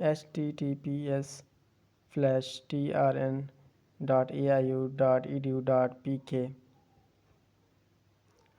https://trn.aiu.edu.pk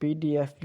PDF